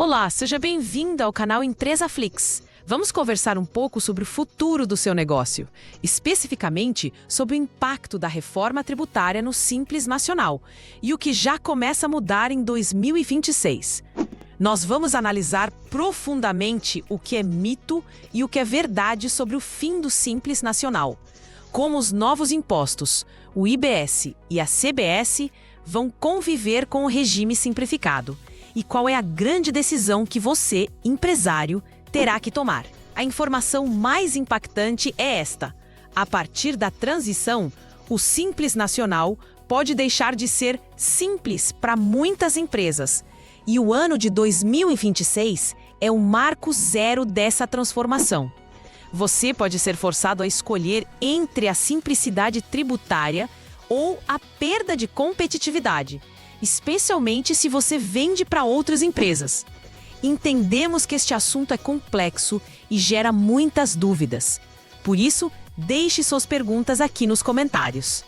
Olá, seja bem-vinda ao canal Empresaflix. Vamos conversar um pouco sobre o futuro do seu negócio, especificamente sobre o impacto da reforma tributária no Simples Nacional e o que já começa a mudar em 2026. Nós vamos analisar profundamente o que é mito e o que é verdade sobre o fim do Simples Nacional, como os novos impostos, o IBS e a CBS, vão conviver com o regime simplificado e qual é a grande decisão que você, empresário, terá que tomar. A informação mais impactante é esta: a partir da transição, o Simples Nacional pode deixar de ser simples para muitas empresas. E o ano de 2026 é o marco zero dessa transformação. Você pode ser forçado a escolher entre a simplicidade tributária ou a perda de competitividade, especialmente se você vende para outras empresas. Entendemos que este assunto é complexo e gera muitas dúvidas. Por isso, deixe suas perguntas aqui nos comentários.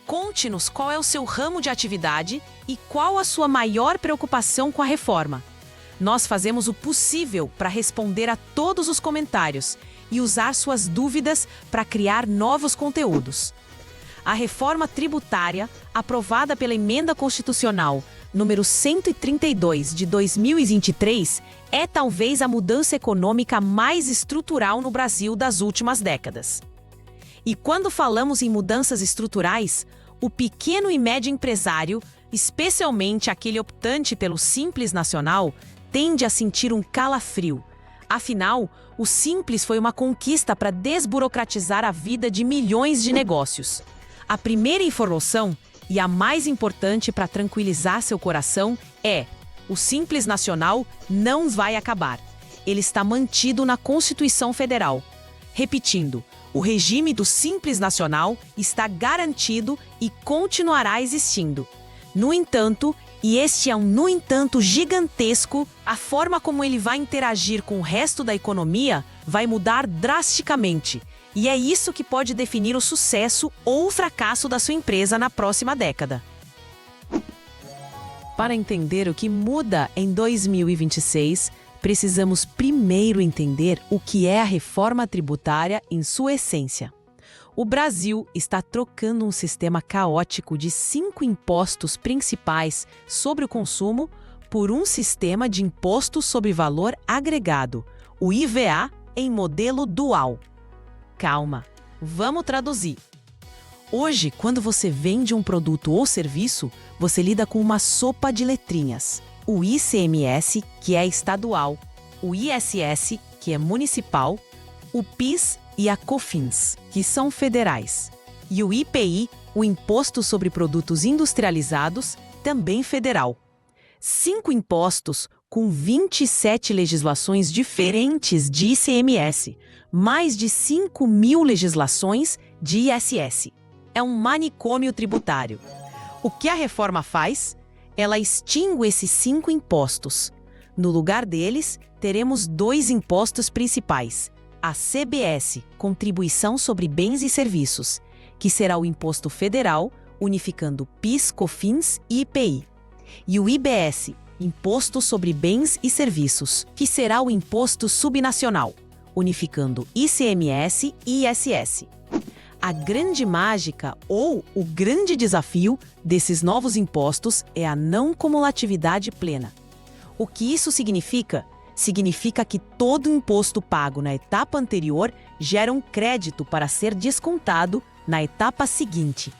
Conte-nos qual é o seu ramo de atividade e qual a sua maior preocupação com a reforma. Nós fazemos o possível para responder a todos os comentários e usar suas dúvidas para criar novos conteúdos. A reforma tributária, aprovada pela Emenda Constitucional número 132 de 2023, é talvez a mudança econômica mais estrutural no Brasil das últimas décadas. E quando falamos em mudanças estruturais, o pequeno e médio empresário, especialmente aquele optante pelo Simples Nacional, tende a sentir um calafrio. Afinal, o Simples foi uma conquista para desburocratizar a vida de milhões de negócios. A primeira informação, e a mais importante para tranquilizar seu coração, é: o Simples Nacional não vai acabar. Ele está mantido na Constituição Federal. Repetindo, o regime do Simples Nacional está garantido e continuará existindo. No entanto, e este é um no entanto gigantesco, a forma como ele vai interagir com o resto da economia vai mudar drasticamente. E é isso que pode definir o sucesso ou o fracasso da sua empresa na próxima década. Para entender o que muda em 2026, precisamos primeiro entender o que é a reforma tributária em sua essência. O Brasil está trocando um sistema caótico de 5 impostos principais sobre o consumo por um sistema de imposto sobre valor agregado, o IVA, em modelo dual. Calma, vamos traduzir. Hoje, quando você vende um produto ou serviço, você lida com uma sopa de letrinhas. O ICMS, que é estadual, o ISS, que é municipal, o PIS e a COFINS, que são federais, e o IPI, o Imposto sobre Produtos Industrializados, também federal. 5 impostos com 27 legislações diferentes de ICMS, mais de 5.000 legislações de ISS. É um manicômio tributário. O que a reforma faz? Ela extingue esses 5 impostos. No lugar deles, teremos 2 impostos principais: a CBS, Contribuição sobre Bens e Serviços, que será o imposto federal, unificando PIS, COFINS e IPI, e o IBS, Imposto sobre Bens e Serviços, que será o imposto subnacional, unificando ICMS e ISS. A grande mágica ou o grande desafio desses novos impostos é a não cumulatividade plena. O que isso significa? Significa que todo imposto pago na etapa anterior gera um crédito para ser descontado na etapa seguinte.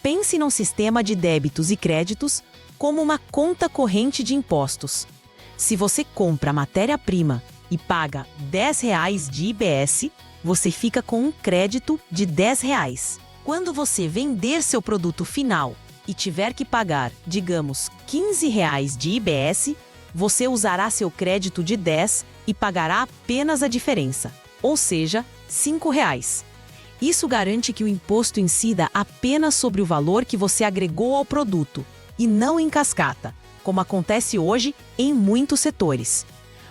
Pense num sistema de débitos e créditos como uma conta corrente de impostos. Se você compra matéria-prima e paga R$10 de IBS, você fica com um crédito de R$10. Quando você vender seu produto final e tiver que pagar, digamos, R$15 de IBS, você usará seu crédito de 10 e pagará apenas a diferença, ou seja, R$5. Isso garante que o imposto incida apenas sobre o valor que você agregou ao produto, e não em cascata, como acontece hoje em muitos setores.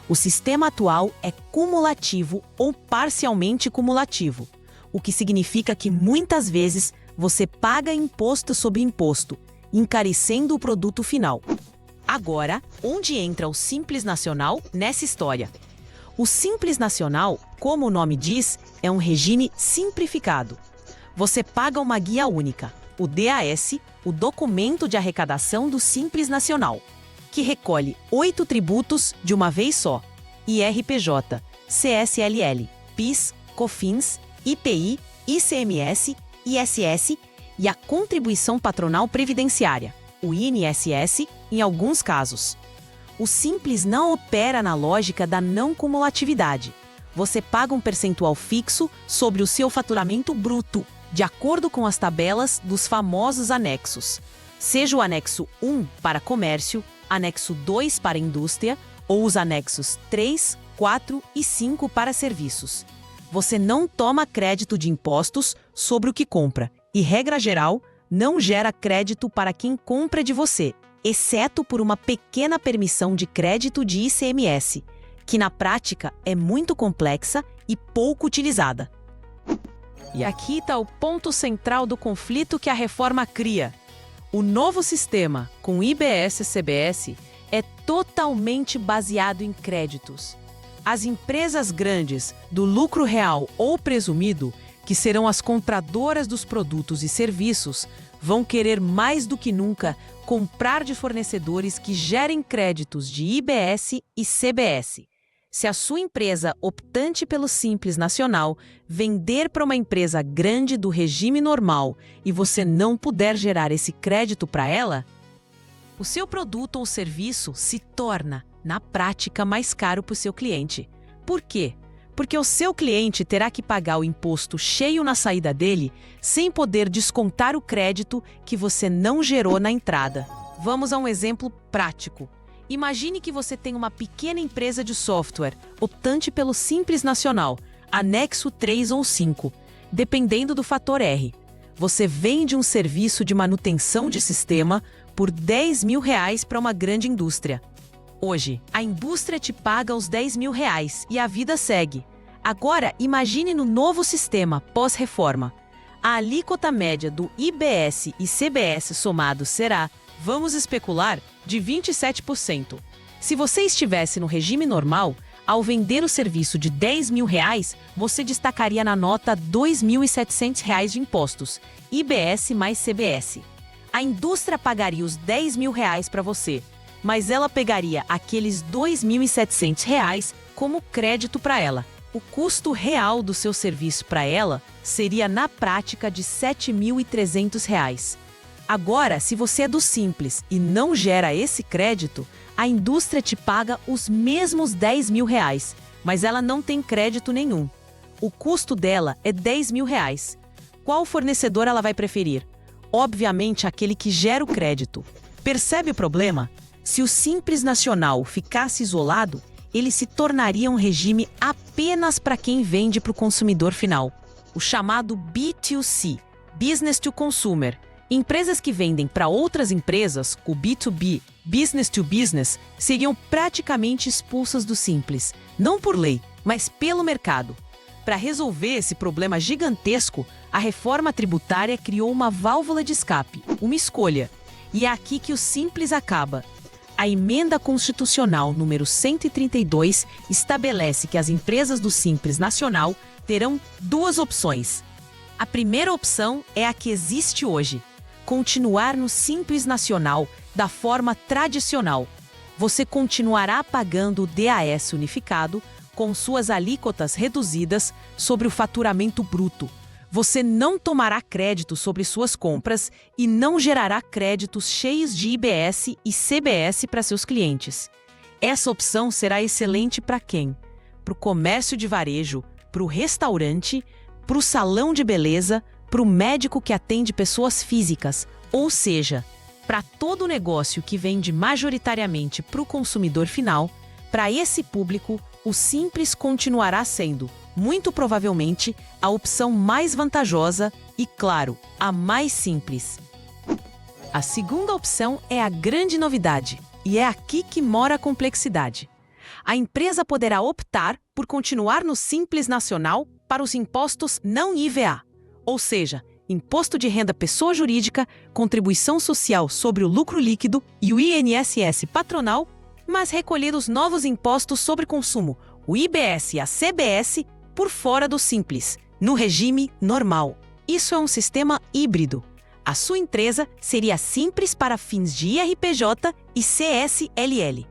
O sistema atual é cumulativo ou parcialmente cumulativo, o que significa que muitas vezes você paga imposto sobre imposto, encarecendo o produto final. Agora, onde entra o Simples Nacional nessa história? O Simples Nacional, como o nome diz, é um regime simplificado. Você paga uma guia única, o DAS, o Documento de Arrecadação do Simples Nacional, que recolhe 8 tributos de uma vez só: IRPJ, CSLL, PIS, COFINS, IPI, ICMS, ISS e a Contribuição Patronal Previdenciária, o INSS, em alguns casos. O Simples não opera na lógica da não cumulatividade. Você paga um percentual fixo sobre o seu faturamento bruto, de acordo com as tabelas dos famosos anexos. Seja o anexo 1 para comércio, anexo 2 para indústria ou os anexos 3, 4 e 5 para serviços. Você não toma crédito de impostos sobre o que compra e, regra geral, não gera crédito para quem compra de você, exceto por uma pequena permissão de crédito de ICMS, que na prática é muito complexa e pouco utilizada. E aqui está o ponto central do conflito que a reforma cria. O novo sistema, com IBS e CBS, é totalmente baseado em créditos. As empresas grandes, do lucro real ou presumido, que serão as compradoras dos produtos e serviços, vão querer mais do que nunca comprar de fornecedores que gerem créditos de IBS e CBS. Se a sua empresa optante pelo Simples Nacional vender para uma empresa grande do regime normal e você não puder gerar esse crédito para ela, o seu produto ou serviço se torna, na prática, mais caro para o seu cliente. Por quê? Porque o seu cliente terá que pagar o imposto cheio na saída dele, sem poder descontar o crédito que você não gerou na entrada. Vamos a um exemplo prático. Imagine que você tem uma pequena empresa de software, optante pelo Simples Nacional, anexo 3 ou 5, dependendo do fator R. Você vende um serviço de manutenção de sistema por R$10 mil para uma grande indústria. Hoje, a indústria te paga os R$10 mil e a vida segue. Agora, imagine no novo sistema pós-reforma. A alíquota média do IBS e CBS somado será, vamos especular, de 27%. Se você estivesse no regime normal, ao vender o serviço de R$10 mil, você destacaria na nota R$ 2.700 de impostos, IBS mais CBS. A indústria pagaria os R$10 mil para você, mas ela pegaria aqueles R$ 2.700 como crédito para ela. O custo real do seu serviço para ela seria, na prática, de R$ 7.300. Agora, se você é do Simples e não gera esse crédito, a indústria te paga os mesmos R$10 mil, mas ela não tem crédito nenhum. O custo dela é R$10 mil. Qual fornecedor ela vai preferir? Obviamente, aquele que gera o crédito. Percebe o problema? Se o Simples Nacional ficasse isolado, ele se tornaria um regime apenas para quem vende para o consumidor final, o chamado B2C, Business to Consumer. Empresas que vendem para outras empresas, o B2B, Business to Business, seriam praticamente expulsas do Simples, não por lei, mas pelo mercado. Para resolver esse problema gigantesco, a reforma tributária criou uma válvula de escape, uma escolha. E é aqui que o Simples acaba. A Emenda Constitucional número 132 estabelece que as empresas do Simples Nacional terão duas opções. A primeira opção é a que existe hoje: continuar no Simples Nacional da forma tradicional. Você continuará pagando o DAS unificado com suas alíquotas reduzidas sobre o faturamento bruto. Você não tomará crédito sobre suas compras e não gerará créditos cheios de IBS e CBS para seus clientes. Essa opção será excelente para quem? Para o comércio de varejo, para o restaurante, para o salão de beleza, para o médico que atende pessoas físicas, ou seja, para todo negócio que vende majoritariamente para o consumidor final. Para esse público, o Simples continuará sendo, muito provavelmente, a opção mais vantajosa e, claro, a mais simples. A segunda opção é a grande novidade, e é aqui que mora a complexidade. A empresa poderá optar por continuar no Simples Nacional para os impostos não IVA, ou seja, Imposto de Renda Pessoa Jurídica, Contribuição Social sobre o Lucro Líquido e o INSS Patronal, mas recolhidos novos impostos sobre consumo, o IBS e a CBS, por fora do Simples, no regime normal. Isso é um sistema híbrido. A sua empresa seria simples para fins de IRPJ e CSLL,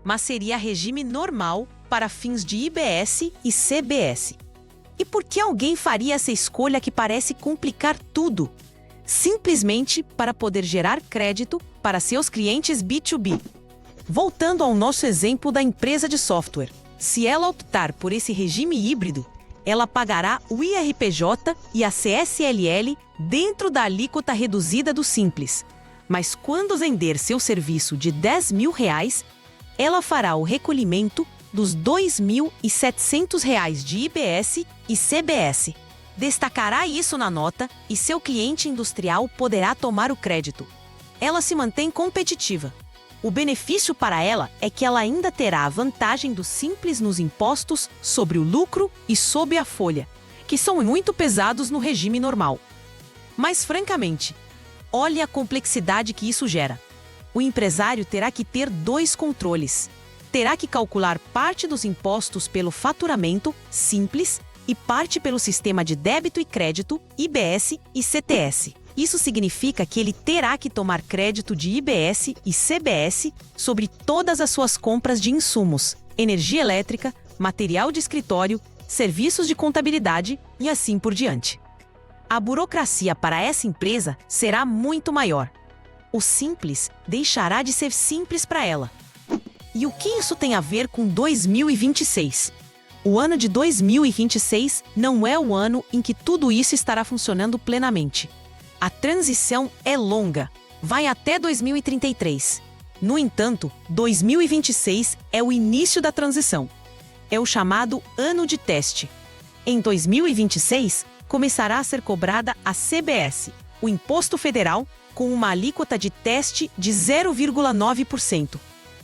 mas seria regime normal para fins de IBS e CBS. E por que alguém faria essa escolha que parece complicar tudo? Simplesmente para poder gerar crédito para seus clientes B2B. Voltando ao nosso exemplo da empresa de software, se ela optar por esse regime híbrido, ela pagará o IRPJ e a CSLL dentro da alíquota reduzida do Simples. Mas quando vender seu serviço de R$10.000, ela fará o recolhimento dos R$2.700 de IBS e CBS. Destacará isso na nota e seu cliente industrial poderá tomar o crédito. Ela se mantém competitiva. O benefício para ela é que ela ainda terá a vantagem do Simples nos impostos sobre o lucro e sobre a folha, que são muito pesados no regime normal. Mas, francamente, olhe a complexidade que isso gera. O empresário terá que ter dois controles. Terá que calcular parte dos impostos pelo faturamento, Simples, e parte pelo sistema de débito e crédito, IBS e CTS. Isso significa que ele terá que tomar crédito de IBS e CBS sobre todas as suas compras de insumos, energia elétrica, material de escritório, serviços de contabilidade e assim por diante. A burocracia para essa empresa será muito maior. O Simples deixará de ser simples para ela. E o que isso tem a ver com 2026? O ano de 2026 não é o ano em que tudo isso estará funcionando plenamente. A transição é longa, vai até 2033. No entanto, 2026 é o início da transição. É o chamado ano de teste. Em 2026, começará a ser cobrada a CBS, o Imposto Federal, com uma alíquota de teste de 0,9%.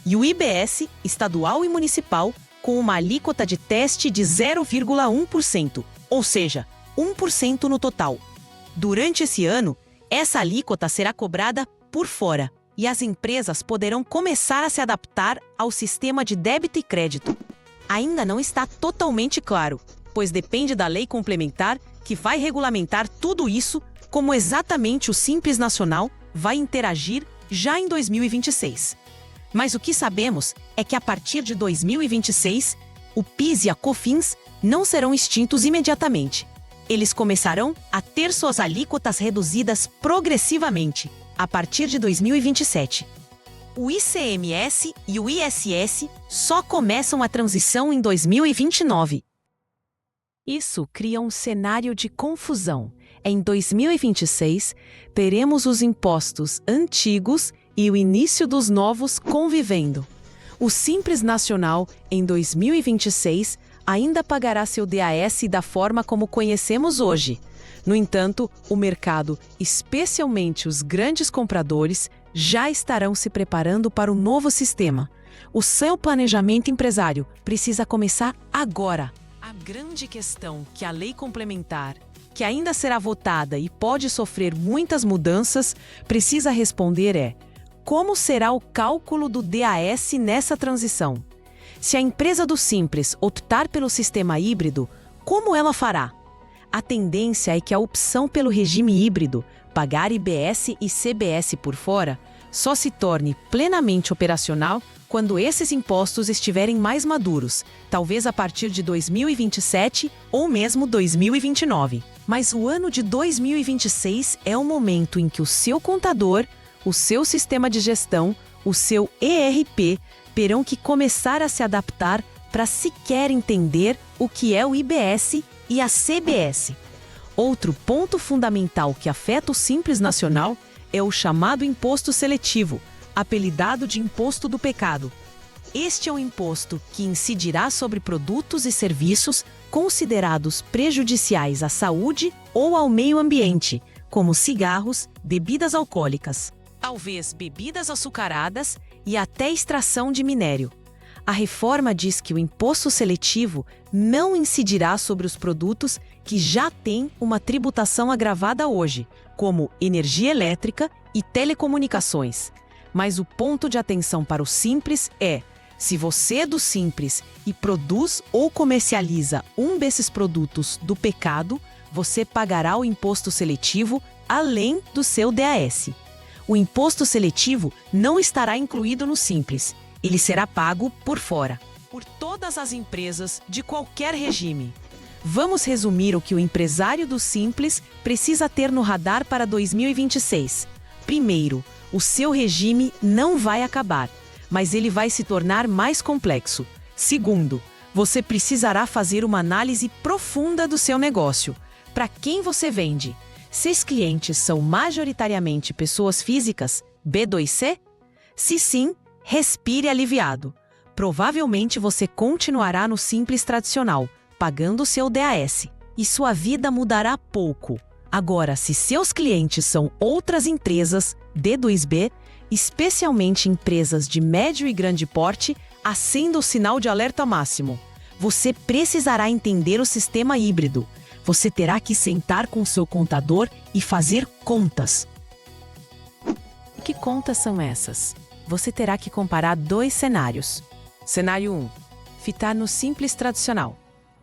E o IBS, estadual e municipal, com uma alíquota de teste de 0,1%, ou seja, 1% no total. Durante esse ano, essa alíquota será cobrada por fora e as empresas poderão começar a se adaptar ao sistema de débito e crédito. Ainda não está totalmente claro, pois depende da lei complementar que vai regulamentar tudo isso, como exatamente o Simples Nacional vai interagir já em 2026. Mas o que sabemos é que a partir de 2026, o PIS e a COFINS não serão extintos imediatamente. Eles começarão a ter suas alíquotas reduzidas progressivamente, a partir de 2027. O ICMS e o ISS só começam a transição em 2029. Isso cria um cenário de confusão. Em 2026, teremos os impostos antigos e o início dos novos convivendo. O Simples Nacional, em 2026, ainda pagará seu DAS da forma como conhecemos hoje. No entanto, o mercado, especialmente os grandes compradores, já estarão se preparando para o novo sistema. O seu planejamento empresário precisa começar agora. A grande questão que a lei complementar, que ainda será votada e pode sofrer muitas mudanças, precisa responder é: como será o cálculo do DAS nessa transição? Se a empresa do Simples optar pelo sistema híbrido, como ela fará? A tendência é que a opção pelo regime híbrido, pagar IBS e CBS por fora, só se torne plenamente operacional quando esses impostos estiverem mais maduros, talvez a partir de 2027 ou mesmo 2029. Mas o ano de 2026 é o momento em que o seu contador, o seu sistema de gestão, o seu ERP, terão que começar a se adaptar para sequer entender o que é o IBS e a CBS. Outro ponto fundamental que afeta o Simples Nacional é o chamado imposto seletivo, apelidado de imposto do pecado. Este é um imposto que incidirá sobre produtos e serviços considerados prejudiciais à saúde ou ao meio ambiente, como cigarros, bebidas alcoólicas, talvez bebidas açucaradas e até extração de minério. A reforma diz que o imposto seletivo não incidirá sobre os produtos que já têm uma tributação agravada hoje, como energia elétrica e telecomunicações. Mas o ponto de atenção para o Simples é: se você é do Simples e produz ou comercializa um desses produtos do pecado, você pagará o imposto seletivo além do seu DAS. O imposto seletivo não estará incluído no Simples. Ele será pago por fora, por todas as empresas de qualquer regime. Vamos resumir o que o empresário do Simples precisa ter no radar para 2026. Primeiro, o seu regime não vai acabar, mas ele vai se tornar mais complexo. Segundo, você precisará fazer uma análise profunda do seu negócio. Para quem você vende? Seus clientes são majoritariamente pessoas físicas, B2C? Se sim, respire aliviado. Provavelmente você continuará no Simples tradicional, pagando seu DAS, e sua vida mudará pouco. Agora, se seus clientes são outras empresas, D2B, especialmente empresas de médio e grande porte, acenda o sinal de alerta máximo. Você precisará entender o sistema híbrido. Você terá que sentar com seu contador e fazer contas. Que contas são essas? Você terá que comparar dois cenários. Cenário 1. Fitar no Simples tradicional.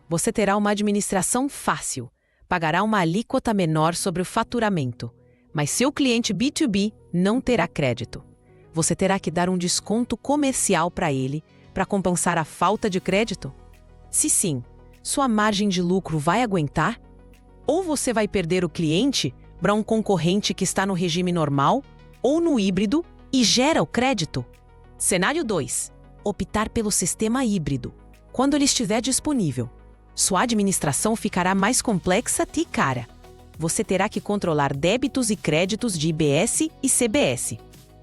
Você terá uma administração fácil. Pagará uma alíquota menor sobre o faturamento. Mas seu cliente B2B não terá crédito. Você terá que dar um desconto comercial para ele para compensar a falta de crédito? Se sim, sua margem de lucro vai aguentar? Ou você vai perder o cliente para um concorrente que está no regime normal ou no híbrido e gera o crédito? Cenário 2. Optar pelo sistema híbrido. Quando ele estiver disponível, sua administração ficará mais complexa e cara. Você terá que controlar débitos e créditos de IBS e CBS.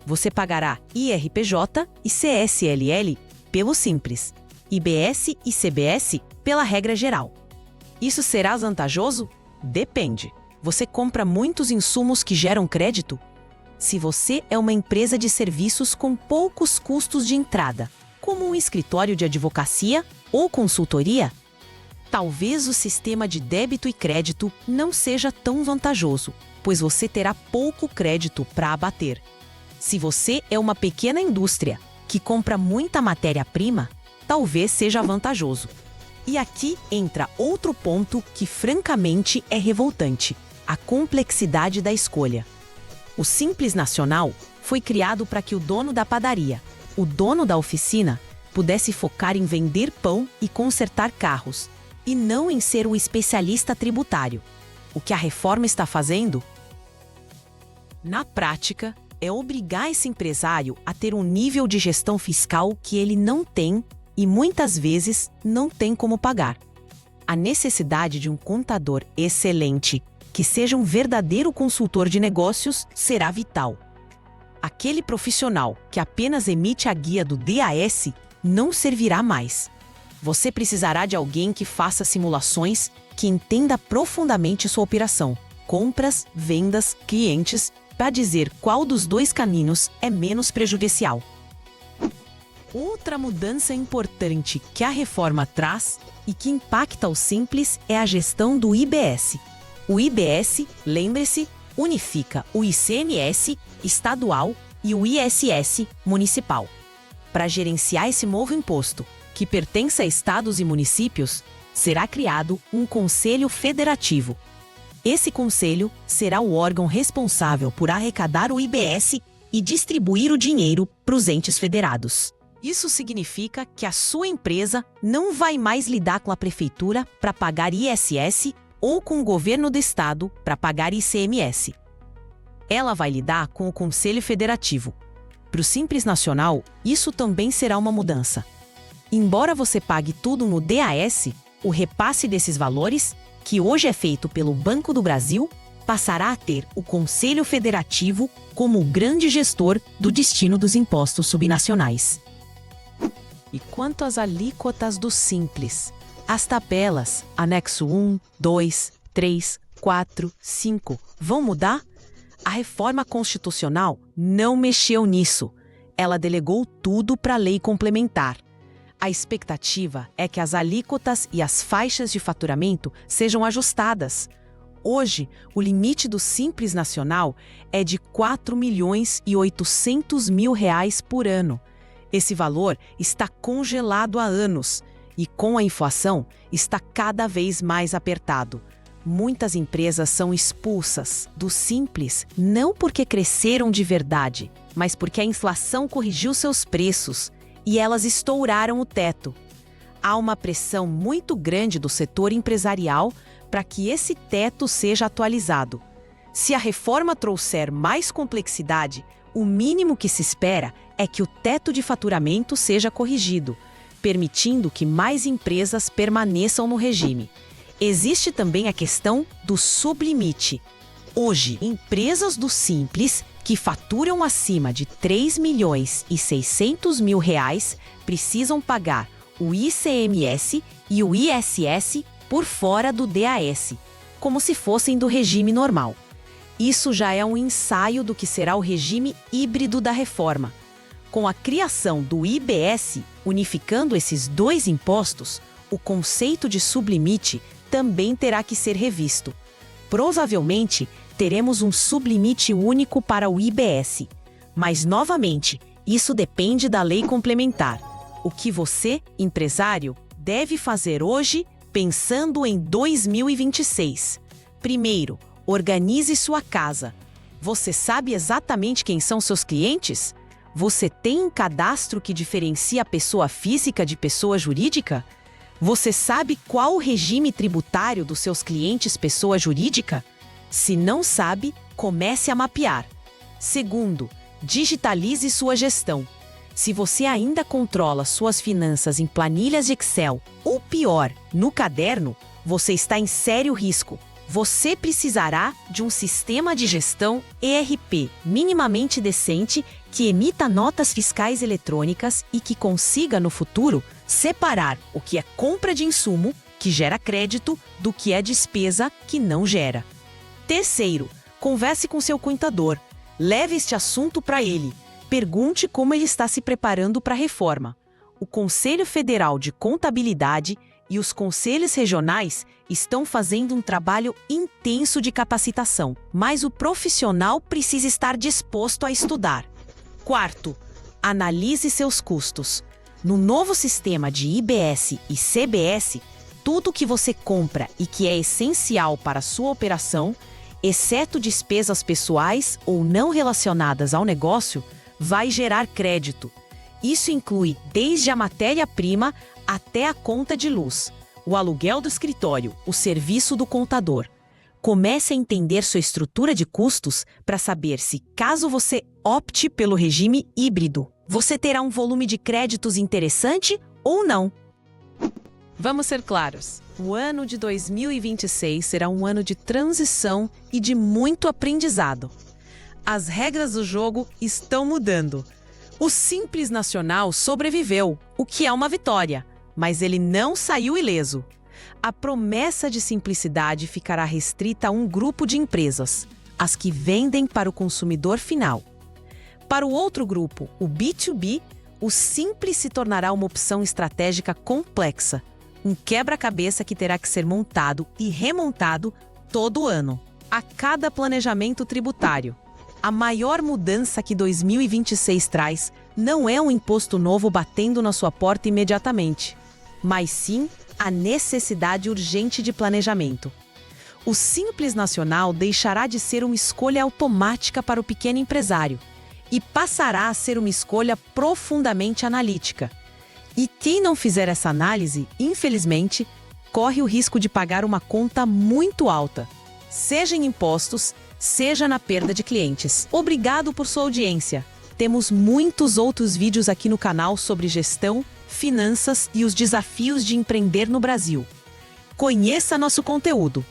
Você pagará IRPJ e CSLL pelo Simples, IBS e CBS pela regra geral. Isso será vantajoso? Depende. Você compra muitos insumos que geram crédito? Se você é uma empresa de serviços com poucos custos de entrada, como um escritório de advocacia ou consultoria, talvez o sistema de débito e crédito não seja tão vantajoso, pois você terá pouco crédito para abater. Se você é uma pequena indústria que compra muita matéria-prima, talvez seja vantajoso. E aqui entra outro ponto que francamente é revoltante: a complexidade da escolha. O Simples Nacional foi criado para que o dono da padaria, o dono da oficina, pudesse focar em vender pão e consertar carros, e não em ser um especialista tributário. O que a reforma está fazendo, na prática, é obrigar esse empresário a ter um nível de gestão fiscal que ele não tem e muitas vezes não tem como pagar. A necessidade de um contador excelente, que seja um verdadeiro consultor de negócios, será vital. Aquele profissional que apenas emite a guia do DAS não servirá mais. Você precisará de alguém que faça simulações, que entenda profundamente sua operação, compras, vendas, clientes, para dizer qual dos dois caminhos é menos prejudicial. Outra mudança importante que a reforma traz e que impacta o Simples é a gestão do IBS. O IBS, lembre-se, unifica o ICMS estadual e o ISS municipal. Para gerenciar esse novo imposto, que pertence a estados e municípios, será criado um Conselho Federativo. Esse conselho será o órgão responsável por arrecadar o IBS e distribuir o dinheiro para os entes federados. Isso significa que a sua empresa não vai mais lidar com a prefeitura para pagar ISS ou com o governo do estado para pagar ICMS. Ela vai lidar com o Conselho Federativo. Para o Simples Nacional, isso também será uma mudança. Embora você pague tudo no DAS, o repasse desses valores, que hoje é feito pelo Banco do Brasil, passará a ter o Conselho Federativo como o grande gestor do destino dos impostos subnacionais. E quanto às alíquotas do Simples? As tabelas, anexo 1, 2, 3, 4, 5, vão mudar? A reforma constitucional não mexeu nisso. Ela delegou tudo para a lei complementar. A expectativa é que as alíquotas e as faixas de faturamento sejam ajustadas. Hoje, o limite do Simples Nacional é de R$ 4.800.000 por ano. Esse valor está congelado há anos e, com a inflação, está cada vez mais apertado. Muitas empresas são expulsas do Simples não porque cresceram de verdade, mas porque a inflação corrigiu seus preços e elas estouraram o teto. Há uma pressão muito grande do setor empresarial para que esse teto seja atualizado. Se a reforma trouxer mais complexidade, o mínimo que se espera é que o teto de faturamento seja corrigido, permitindo que mais empresas permaneçam no regime. Existe também a questão do sublimite. Hoje, empresas do Simples que faturam acima de R$ 3.600.000 precisam pagar o ICMS e o ISS por fora do DAS, como se fossem do regime normal. Isso já é um ensaio do que será o regime híbrido da reforma. Com a criação do IBS, unificando esses dois impostos, o conceito de sublimite também terá que ser revisto. Provavelmente, teremos um sublimite único para o IBS. Mas, novamente, isso depende da lei complementar. O que você, empresário, deve fazer hoje, pensando em 2026? Primeiro, organize sua casa. Você sabe exatamente quem são seus clientes? Você tem um cadastro que diferencia a pessoa física de pessoa jurídica? Você sabe qual o regime tributário dos seus clientes pessoa jurídica? Se não sabe, comece a mapear. Segundo, digitalize sua gestão. Se você ainda controla suas finanças em planilhas de Excel, ou pior, no caderno, você está em sério risco. Você precisará de um sistema de gestão ERP minimamente decente que emita notas fiscais eletrônicas e que consiga, no futuro, separar o que é compra de insumo, que gera crédito, do que é despesa, que não gera. Terceiro, converse com seu contador. Leve este assunto para ele. Pergunte como ele está se preparando para a reforma. O Conselho Federal de Contabilidade e os conselhos regionais estão fazendo um trabalho intenso de capacitação, mas o profissional precisa estar disposto a estudar. Quarto, analise seus custos. No novo sistema de IBS e CBS, tudo que você compra e que é essencial para a sua operação, exceto despesas pessoais ou não relacionadas ao negócio, vai gerar crédito. Isso inclui desde a matéria-prima até a conta de luz, o aluguel do escritório, o serviço do contador. Comece a entender sua estrutura de custos para saber se, caso você opte pelo regime híbrido, você terá um volume de créditos interessante ou não. Vamos ser claros. O ano de 2026 será um ano de transição e de muito aprendizado. As regras do jogo estão mudando. O Simples Nacional sobreviveu, o que é uma vitória, mas ele não saiu ileso. A promessa de simplicidade ficará restrita a um grupo de empresas, as que vendem para o consumidor final. Para o outro grupo, o B2B, o Simples se tornará uma opção estratégica complexa, um quebra-cabeça que terá que ser montado e remontado todo ano, a cada planejamento tributário. A maior mudança que 2026 traz não é um imposto novo batendo na sua porta imediatamente, mas sim a necessidade urgente de planejamento. O Simples Nacional deixará de ser uma escolha automática para o pequeno empresário e passará a ser uma escolha profundamente analítica. E quem não fizer essa análise, infelizmente, corre o risco de pagar uma conta muito alta, seja em impostos, seja na perda de clientes. Obrigado por sua audiência. Temos muitos outros vídeos aqui no canal sobre gestão, finanças e os desafios de empreender no Brasil. Conheça nosso conteúdo.